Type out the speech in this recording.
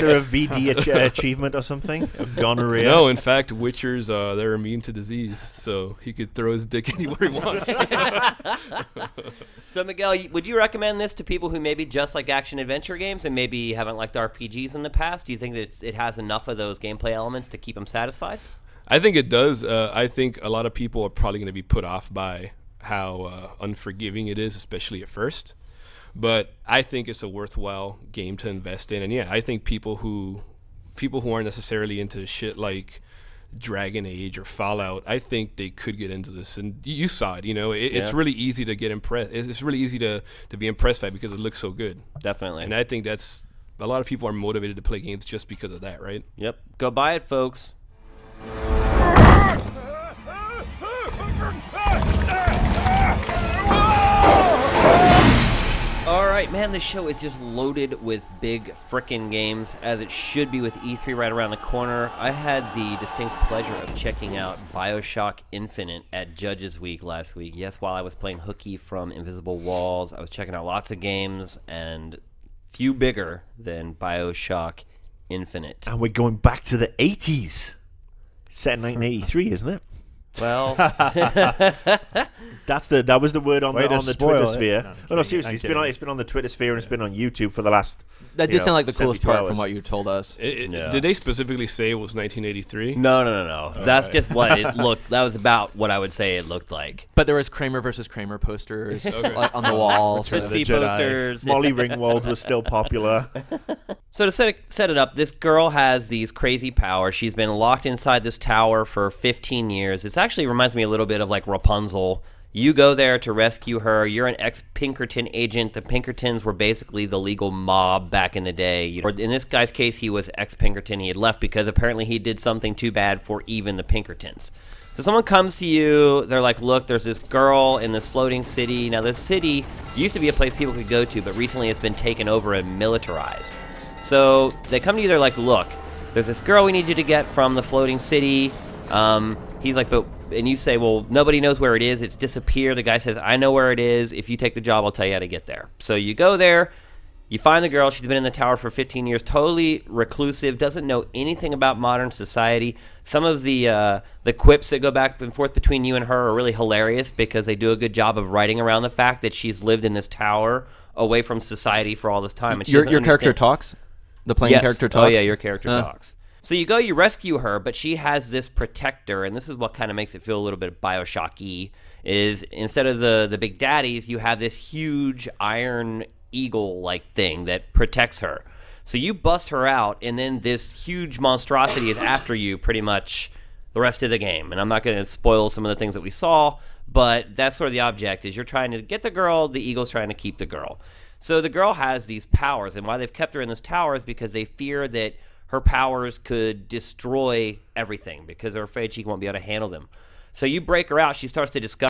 there a VD achievement or something? Gonorrhea? No, in fact, Witchers, they're immune to disease, so he could throw his dick anywhere he wants. So, Miguel, would you recommend this to people who maybe just like action-adventure games and maybe haven't liked RPGs in the past? Do you think that it has enough of those gameplay elements to keep them satisfied? I think it does. I think a lot of people are probably going to be put off by how unforgiving it is, especially at first. But I think it's a worthwhile game to invest in. And yeah, I think people who aren't necessarily into shit like Dragon Age or Fallout, I think they could get into this. And you saw it, it's really easy to get impressed. It's really easy to be impressed by it because it looks so good. Definitely. And I think that's a lot of people are motivated to play games just because of that, right? Yep. Go buy it, folks. All right, man, this show is just loaded with big frickin' games, as it should be with E3 right around the corner. I had the distinct pleasure of checking out BioShock Infinite at Judges Week last week. Yes, while I was playing Hooky from Invisible Walls, I was checking out lots of games, and few bigger than BioShock Infinite. And we're going back to the 80s. It's set in 1983, isn't it? Well, that was the word on Way to the spoil Twitter it. sphere. No, No, seriously, I'm kidding. it's been on the Twitter sphere and it's been on YouTube for the last. That did sound like the 72 coolest part hours. from what you told us. Yeah. Did they specifically say it was 1983? no. That's just what it looked. That was about what I would say it looked like. But there was Kramer versus Kramer posters Okay. on the wall. Return of Tootsie the Jedi. posters. Molly Ringwald was still popular. So to set it up, this girl has these crazy powers. She's been locked inside this tower for 15 years. This actually reminds me a little bit of like Rapunzel. You go there to rescue her. You're an ex-Pinkerton agent. The Pinkertons were basically the legal mob back in the day. Or in this guy's case, he was ex-Pinkerton. He had left because apparently he did something too bad for even the Pinkertons. So someone comes to you. They're like, look, there's this girl in this floating city. Now, this city used to be a place people could go to, but recently it's been taken over and militarized. So they come to you. They're like, look, there's this girl we need you to get from the floating city. He's like, and you say, well, nobody knows where it is. It's disappeared. The guy says, I know where it is. If you take the job, I'll tell you how to get there. So you go there. You find the girl. She's been in the tower for 15 years, totally reclusive, doesn't know anything about modern society. Some of the quips that go back and forth between you and her are really hilarious because they do a good job of writing around the fact that she's lived in this tower away from society for all this time. And she Your doesn't character understand- talks? The playing Yes. character talks? Oh, yeah, your character talks. So you go, you rescue her, but she has this protector, and this is what kind of makes it feel a little bit Bioshock-y, is instead of the big daddies, you have this huge iron eagle-like thing that protects her. So you bust her out, and then this huge monstrosity is after you pretty much the rest of the game. And I'm not going to spoil some of the things that we saw, but that's sort of the object, is you're trying to get the girl, the eagle's trying to keep the girl. So the girl has these powers, and why they've kept her in this tower is because they fear that her powers could destroy everything because they're afraid she won't be able to handle them. So you break her out, she starts to discover